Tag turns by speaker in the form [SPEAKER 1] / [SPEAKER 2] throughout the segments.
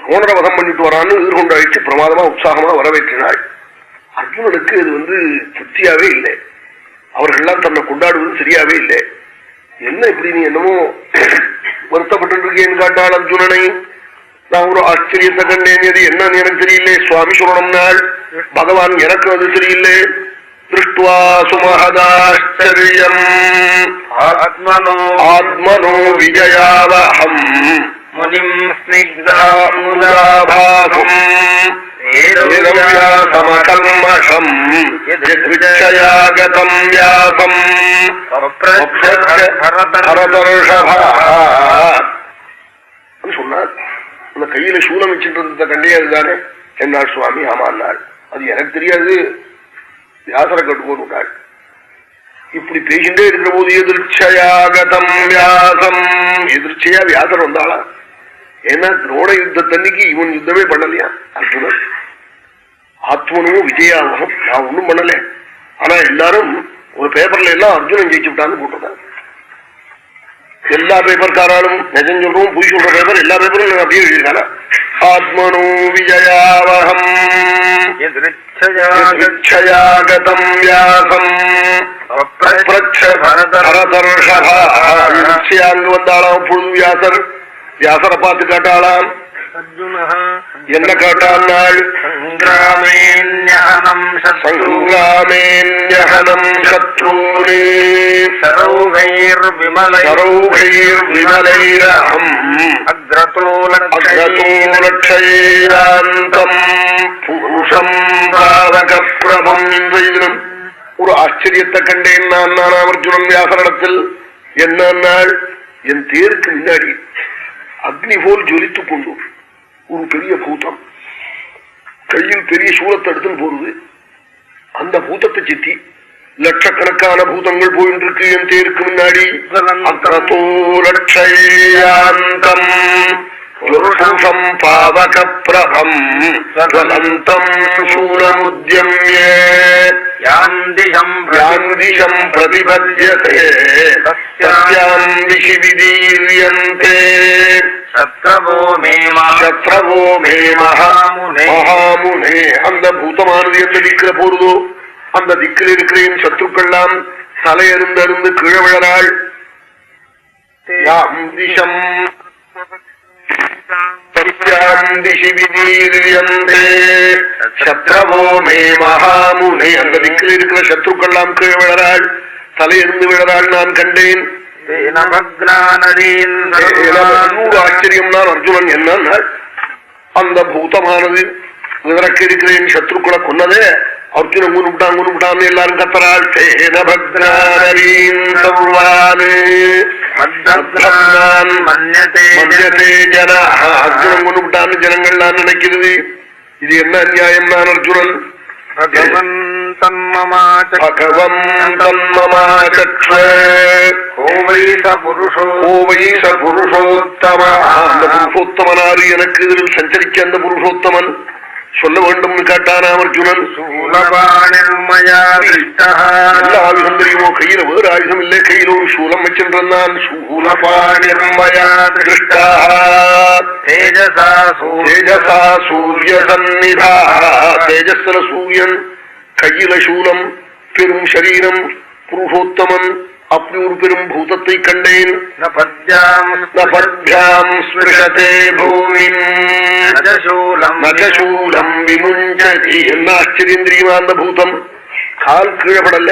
[SPEAKER 1] துரோணரை வதம் பண்ணிட்டு வரான்னு எதிர்கொண்டாயிடுச்சு. பிரமாதமா உற்சாகமா வரவேற்றினாள். அர்ஜுனனுக்கு இது திருப்தியாவே இல்லை. அவர்கள்லாம் தன்னை கொண்டாடுவது சரியாவே இல்லை. என்ன இப்படி நீ என்னமோ வருத்தப்பட்டு இருக்கேன்னு காட்டாள் அர்ஜுனனை. நான் ஒரு ஆச்சரியத்தை கண்டேன். அது என்னன்னு எனக்கு தெரியல. சுவாமி சொல்லணும் நாள் பகவான் எனக்கு அது தெரியல. திருஷ்டுவா சுமஹதாச்சரியம் ஆத்மனோ விஜயாவஹம் முனிம் ஸ்னிக்தாமுதாபாசம் சமகல்மஷம் யத்விச்சயாகதம் வியாசம் சொன்னார். அந்த கையில சூலம் வச்சுட்டு இருந்ததை கண்டே அதுதானே என்னாள் சுவாமி. ஆமான்னாள். அது எனக்கு தெரியாது, வியாசரை கட்டுக்கோட்டாள். இப்படி பேசிட்டே இருக்கிற போது எதிர்ச்சயாகதம் வியாசம், எதிர்ச்சையா வியாசர் வந்தாளா? ஏன்னா துரோண யுத்தத்தன்னைக்கு இவன் யுத்தமே பண்ணலையா அர்ஜுனன். ஆத்மனும் விஜயாவகம் நான் ஒண்ணும் பண்ணல. ஆனா எல்லாரும் ஒரு பேப்பர்ல எல்லாம் அர்ஜுனன் ஜெயிச்சு விட்டான்னு போட்டிருக்காங்க. எல்லா பேப்பர்காராலும் நிஜம் சொல்றோம் பொய் சொல்ற பேப்பர் எல்லா பேப்பரும் அப்படியே எழுதியிருக்காங்க. ஆத்மனோ விஜயாவகம் எதிர்ச்சயாகதம் வியாசம் அங்கு வந்தாளாம். பொழுது வியாசரை பார்த்து காட்டாளாம். என்ன காட்டாள்? சங்கிராமேன்யஹனம் சத்ரூனே சரௌகைர்விமலைரஹம் அக்ரதோலக்ஷயேயாந்தம் புருஷம் பாவகப்ரபம். இன்றைய தினம் ஒரு ஆச்சரியத்தை கண்டேன் நான் அர்ஜுனன் வியாசரிடத்தில். என்ன நாள்? என் தேருக்கு முன்னாடி அக்னி போல் ஜொலித்துக் கொண்டு ஒரு பெரிய பூதம் கையில் பெரிய சூலத்தை எடுத்துன்னு போறது. அந்த பூதத்தை சித்தி லட்சக்கணக்கான பூதங்கள் போயிட்டு இருக்கு என் தேருக்கு முன்னாடி. அக்ரதோ லட்சயாந்தம் புருஷம் பாவகப்ரபம் ஜலந்தம் சூலமுத்யம்ய யாந்திஷம் பிரதிபத்யதே தஸ்யாம் திசி விதீர்யந்தே சத்ரவோ மே மகாமுனே. அந்த பூதமானது எந்த திக்கில போறதோ அந்த திக்கில் இருக்கிற என் சத்ருக்கெல்லாம் தலையருந்து அருந்து கீழே விழறாள். யாந்திஷம் திசி விதீர்யந்தே சத்ரவோ மே மகாமுனே. அந்த திக்கில் இருக்கிற சத்ருக்கெல்லாம் கீழே விழறாள், தலையருந்து விழறாள் நான் கண்டேன். ஆச்சரியம் தான் அர்ஜுனன். என்ன அந்த பூதமானது இதற்கு இருக்கிறேன் சத்ருக்களை கொன்னதே அர்ஜுனன் குனுட்டான்னு எல்லாரும் கத்தராள். அர்ஜுனன் குனுட்டான்னு ஜனங்கள் நான் நினைக்கிறது. இது என்ன அநியாயம் தான் அர்ஜுனன். புருஷோத்தமனாரு எனக்கு இதில் சஞ்சரிக்க அந்த புருஷோத்தமன் சொல்ல வேண்டும் கேட்டானா அர்ஜுனன். எல்லா ஆயுதம் தெரியுமோ? கையில வேறு ஆயுதம் இல்லை, கையில ஒரு சூலம் வச்சிருந்தான். தேஜசா சூரிய சந்நிதா, தேஜஸ்ல சூரியன், கையில சூலம், பெரும் சரீரம், புருஷோத்தமன். அப்படி ஒரு பெரும் பூதத்தை கண்டேன். என்ன ஆச்சரியம் தெரியுமா? அந்த பூதம் கால் கீழப்படல,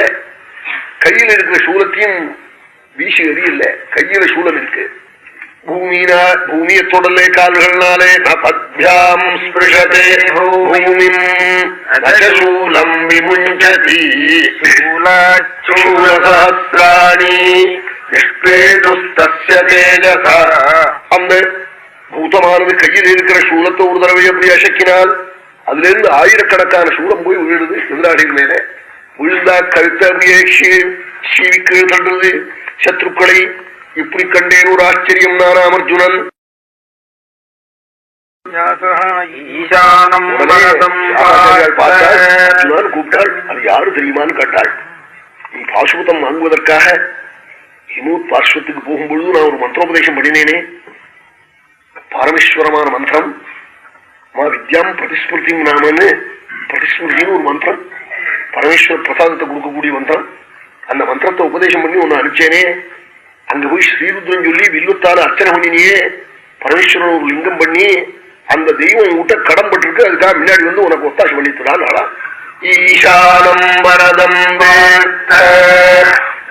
[SPEAKER 1] கையில் இருக்கிற சூலத்தையும் வீசி எறியல, கையில சூலம் இருக்கு. பூமியை தொடல கால்கள்னாலே. நபத்யாம் ஸ்பிருஷதே பூமிம் நசூலம் விமுஞ்சதி சூலசஹஸ்ராணி நிஷ்பேதுஸ்தஸ்ய தேஜஸா. அந்த பூதமானது கையில் இருக்கிற சூலத்தை ஒரு தடவை எப்படி அசக்கினால் அதுல இருந்து ஆயிரக்கணக்கான சூலம் போய் விழுது எதிராளிகள் மேலே. விழுந்தா கழுத்தை அப்படியே சீவிக்கு தள்ளுறது சத்ருக்களை. இப்படி கண்டேன் ஒரு ஆச்சரியம் நானாம் அர்ஜுனன். கூப்பிட்டாள். அது யாரு தெரியுமான்னு கேட்டாள். நீ பாசுபதம் வாங்குவதற்காக ஹிமூத் பார்ஸ்வத்துக்கு போகும்பொழுது நான் ஒரு மந்திரோபதேசம் பண்ணினேனே, பாரமேஸ்வரமான மந்திரம். வித்யாம் பிரதிஸ்மிருதி நாமன்னு பிரதிஸ்மிருதின்னு ஒரு மந்திரம், பரமேஸ்வர பிரசாதத்தை கொடுக்கக்கூடிய மந்திரம். அந்த மந்திரத்தை உபதேசம் பண்ணி ஒன்னு அனுப்பிச்சேனே, அங்க போய் ஸ்ரீருத்ரன் சொல்லி வில்லுத்தால அர்ச்சனை பண்ணினியே, பரமேஸ்வரன் ஒரு லிங்கம் பண்ணி அந்த தெய்வம் உங்ககிட்ட கடன் பட்டிருக்கு, அதுக்காக முன்னாடி வந்து உனக்கு ஒத்தாசம் பண்ணிட்டுடான். ஈசானம் வரதம்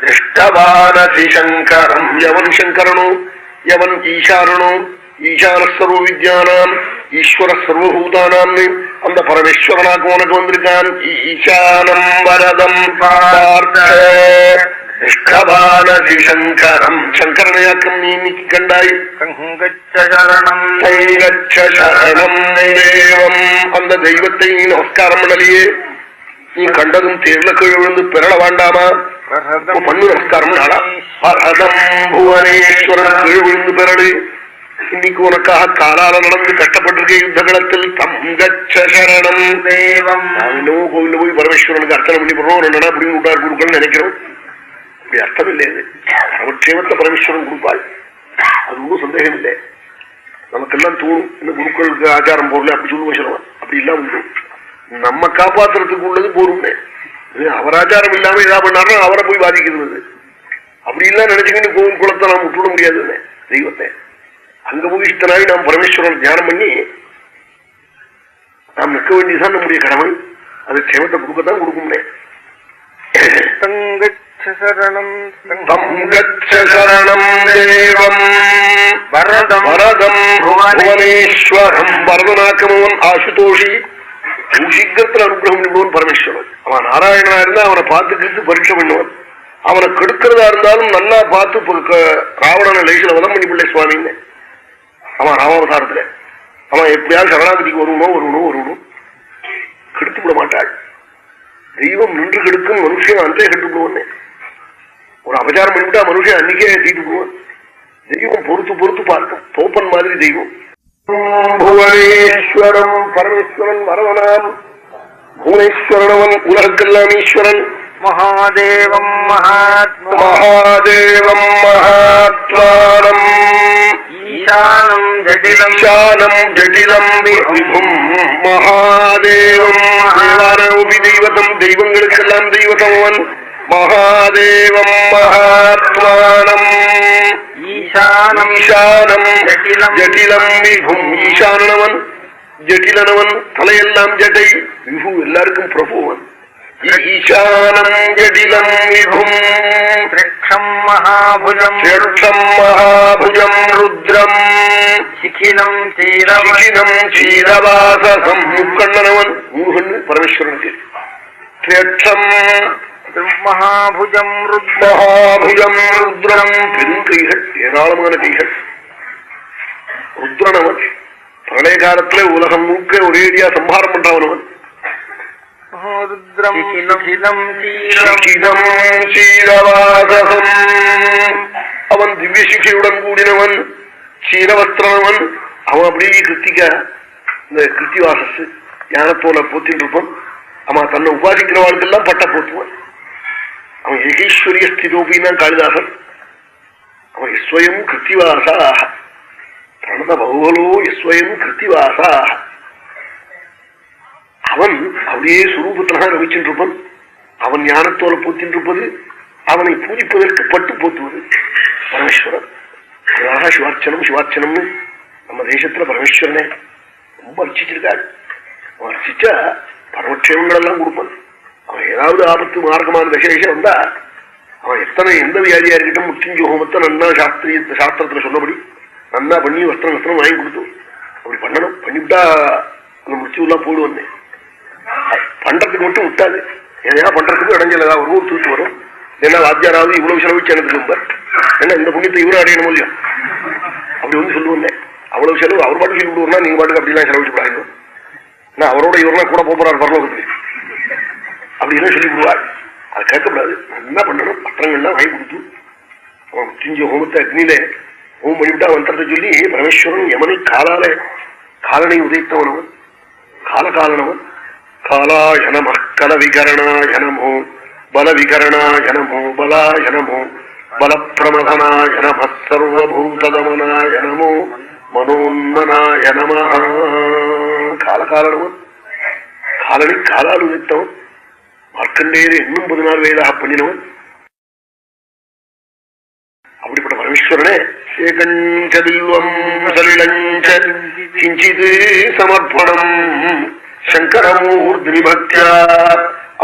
[SPEAKER 1] திருஷ்டவானசி சங்கரம். எவன் சங்கரனோ, எவன் ஈசானனோ, ஈசான சர்வ வித்யானாம் ஈஸ்வர சர்வபூதானாம் அந்த பரமேஸ்வரனாக உனக்கு வந்திருக்கான். ஈசானம் வரதம் பார்த்தி சங்கரம். சங்கரனையாக்கம் நீ இன்னைக்கு கண்டாய். தேவம் அந்த தெய்வத்தை நீ நமஸ்காரம் பண்ணலையே, நீ கண்டதும் தேர்ல கீழ் விழுந்து பிறள வேண்டாமா? பண்ணு நமஸ்காரம். பரதம் புவனேஸ்வரன் கீழ் விழுந்து பிறடு. இன்னைக்கு உனக்காக காலால நடந்து கஷ்டப்பட்டிருக்க யுத்த களத்தில் தங்கச்சரணம் தேவம். இன்னமும் கோவில்ல போய் பரமேஸ்வரனுக்கு அர்ச்சனை பண்ணி போடுறோம், ரெண்டா அப்படின்னு விட்டார் குருக்கள் நினைக்கிறோம். அப்படி அர்த்தம் இல்லையாது. அவட்சேமத்தை பரமேஸ்வரன் கொடுப்பாள், அது ஒன்றும் சந்தேகம் இல்லை. நமக்கெல்லாம் தோணும் இந்த குருக்களுக்கு ஆச்சாரம் போடல அப்படி சொல்லுவோம் சொல்லுவான். அப்படி இல்லாம உண்டு. நம்ம காப்பாத்துறதுக்கு உள்ளது போரும்னே. அவர் ஆச்சாரம் இல்லாம ஏதா பண்ணாருன்னா அவரை போய் பாதிக்கிறது. அப்படி இல்ல நினைச்சுக்கின்னு கோவில் குளத்தை நாம் விட்டுவிட முடியாதுன்னு தெய்வத்தை. அங்க போய் இஷ்டனாய் நாம் பரமேஸ்வரன் தியானம் பண்ணி நாம் நிற்க வேண்டியதுதான் நம்முடைய கடமை. அது க்ஷேமத்தை கொடுக்கத்தான் கொடுக்கும்னே. பரதநாக்கமவன் ஆசுதோஷி சீக்கிரத்தில் அனுகிரகம் பண்ணுவன் பரமேஸ்வரன். அவன் நாராயணனா இருந்தா அவனை பார்த்துக்கிட்டு பரீட்சை பண்ணுவான். அவனை கெடுக்கிறதா இருந்தாலும் நல்லா பார்த்து ராவணனை லேசில வதம் பண்ணி பிள்ளை சுவாமின்னு அவன் ராமாவதாரத்துல அவன் எப்படியாவது சரணாகதிக்கு வருவனும் கெடுத்து விட மாட்டாள். தெய்வம் நின்று கெடுக்கும் மனுஷன் அன்றே கெட்டு விடுவானே. ஒரு அபச்சாரம் பண்ணிவிட்டா மனுஷன் அன்னைக்கே தீட்டு போவான். தெய்வம் பொறுத்து பொறுத்து பார்க்கும். தோப்பன் மாதிரி தெய்வம். புவனேஸ்வரம் பரமேஸ்வரன் வரவனாம். புவனேஸ்வரனவன் உலகக்கெல்லாம் ஈஸ்வரன். மகாதேவம் மகாத்மானம் ஈசானம் ஜடிலம் விபும் மகாதேவம். தெய்வதம் தெய்வங்களுக்கெல்லாம் தெய்வதமவன். மகாதேவம் மகாத்மானம் ஈசானம் ஜடிலம் விபும். ஈசானவன் ஜடிலனவன், தலையெல்லாம் ஜடை. விபு எல்லாருக்கும் பிரபுவன். ஈசானம் ஜடிலம் விபும் மகாபுஜம் ருத்ரம் சிகிலம் சீரவாசம். முக்கண்ணனவன் மூகண்ணு பரமேஸ்வரனுக்கு. மகாபுஜம் ருத்ரம் பெருங்கைகள், ஏராளமான கைகள். ருத்ரனவன் பிரளய காலத்துல உலகம் முழுக்க ஒரேடியா சம்ஹாரம் பண்றவனவன். அவன் திவ்ய சிகையுடன் கூடினவன், சீரவஸ்திரனவன். அவன் அப்படியே கிருத்திக இந்த கிருத்திவாசஸ் ஞானத்தோல போத்தின் இருப்பான். அவன் தன்னை உபாசிக்கிறவாளுக்கெல்லாம் பட்ட போத்துவான். அவன் ஏகீஸ்வரிய ஸ்திதோபின்னா காளிதாசன். அவன் எஸ்வயம் கிருத்திவாசாக பிரணத பகுவலோ எஸ்வயம் கிருத்திவாசாக. அவன் அப்படியே சுரூபத்தினாக ரமிச்சுருப்பன். அவன் ஞானத்தோல போத்தின்றிருப்பது, அவனை பூஜிப்பதற்கு பட்டு போத்துவது பரமேஸ்வரன். அதனால சிவார்ச்சனம்னு நம்ம தேசத்துல பரமேஸ்வரனே ரொம்ப அர்ச்சிச்சிருக்காள். அவன் அர்ச்சிச்சா பரமக்ஷேமங்கள் எல்லாம் கொடுப்பான். அவன் ஏதாவது ஆபத்து மார்க்கமான தசேஷம் வந்தா அவன் எந்த வியாதியா இருக்கட்டும் முக்கிய ஹோமத்தை நன்னா சாஸ்திரத்துல சொன்னபடி நன்னா பண்ணி வஸ்திரம் வாங்கி கொடுத்து அப்படி பண்ணணும். பண்ணிவிட்டா அந்த முடிச்சு எல்லாம் போடுவன்னே. பண்றதுக்கு மட்டும் விட்டாது. ஏன்னா பண்றதுக்கு இடைஞ்சல் ஏதாவது ஒரு தூத்து வரும். ஏன்னா வாத்தியாராவது இவ்வளவு செலவு எனக்கு ஏன்னா இந்த புண்ணியத்தை இவரும் அடையணும் இல்லையா அப்படி வந்து சொல்லுவேன். அவ்வளவு செலவு அவர் பாட்டு சொல்லி விடுவோம்னா நீங்க பாட்டுக்கு அப்படிலாம் செலவிச்சு விடாங்க. நான் அவரோட இவரெல்லாம் கூட போறாரு பரலோகத்துக்கு அப்படின்னு சொல்லி விடுவார். அதை கேட்கக்கூடாது. என்ன பண்ணணும், பத்திரங்கள்லாம் வாங்கி கொடுத்து அவன் சிஞ்ச ஹோமத்தை அக்னியில ஹோம் பண்ணிவிட்டா மந்திரத்தை சொல்லி பரமேஸ்வரன் யமனை காலனை உதைத்தவனவன், காலகாலனவன். காலாய நம கலவிகரணாய நமோ பலவிகரணாய நமோ பலாய நமோ பலப்பிரமதனாய நம சர்வபூததமனாய நமோ மனோன்மனாய நம. காலனவன், காலனை காலால் உதைத்தவன், மார்க்கண்டேயர் இன்னும் 16 வயதாக பண்ணினவன். அப்படிப்பட்ட பரமேஸ்வரனே ஏகஞ்சபில்வம் கிஞ்சிது சமர்ப்பணம் சங்கரமூர்த்தி பக்தியா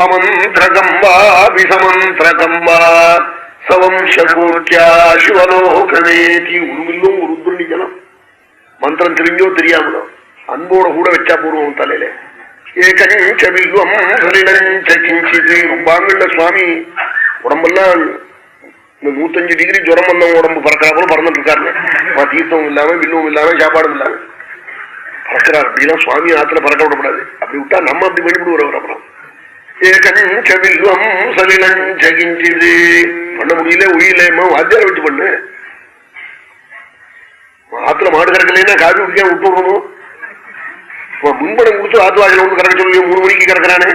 [SPEAKER 1] அமந்திரகம் வா விசமந்திரகம் வா சவம்சகோர்த்தியா சிவலோகமேதி. உருவில்லும் ஒரு ருத்ரணிக்கலாம் மந்திரம் தெரிஞ்சோ தெரியாமலோ அன்போட கூட வச்சா பூர்வம் தலையில. ஏகஞ்சபில்வம் கிஞ்சிது. ரொம்பாங்கல்ல சுவாமி உடம்பெல்லாம் 105 டிகிரி ஜுரம் வந்த உடம்பு பறக்கிறாப்புல பறந்துட்டு இருக்காருங்க. தீர்த்தமும் இல்லாம வில்லும் இல்லாம சாப்பாடும் இல்லாம பறக்கிறார். அப்படிலாம் சுவாமி ஆத்துல பறக்க விடக்கூடாது. அப்படி விட்டா நம்ம அப்படி வெளிப்படுவோம். அப்புறம் ஏகஞ்சவில்வம் சலிலஞ்சகிஞ்சிது பண்ண முடியல உயிலேமா வாத்தியார வச்சு பண்ணு. ஆத்துல மாடு கறக்கலைன்னா காவி குடிக்க விட்டு விடணும். முன்படம் கொடுத்து ஆத்து வாசல வந்து கறக்க சொல்லி 3 மணிக்கு கறக்கிறானே